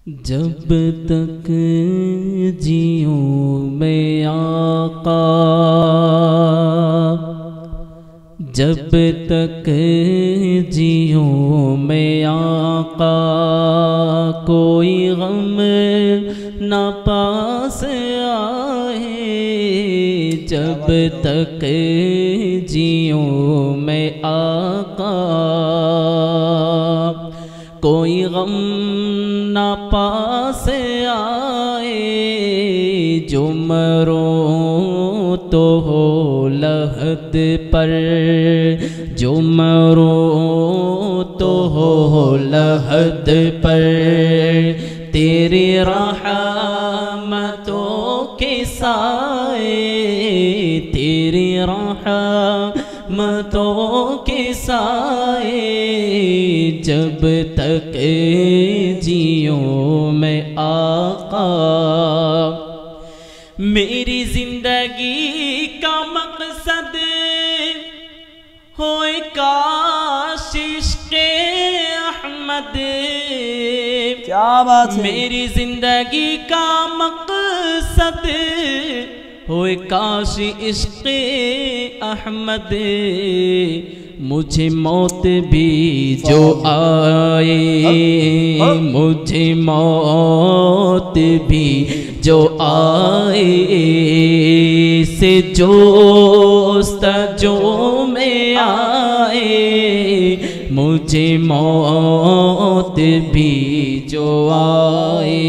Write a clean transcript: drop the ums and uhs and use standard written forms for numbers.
جب تک جیوں میں آقا، جب تک جیوں میں آقا، کوئی غم نہ پاس آئے۔ جب تک جیوں میں آقا، کوئی غم نہ پاس آئے۔ جو مروں تو ہو لحد پر، جو مروں تو ہو لحد پر، تیری رحمتوں کے سائے، تیری رحمتوں کے سائے۔ جب تک جیوں میں آقا، میری زندگی کا مقصد ہوئے کاش عشق احمد۔ کیا بات ہے! میری زندگی کا مقصد ہوئے کاش عشق احمد۔ مجھے موت بھی جو آئے، مجھے موت بھی جو آئے، سے جوستجو میں آئے۔ مجھے موت بھی جو آئے،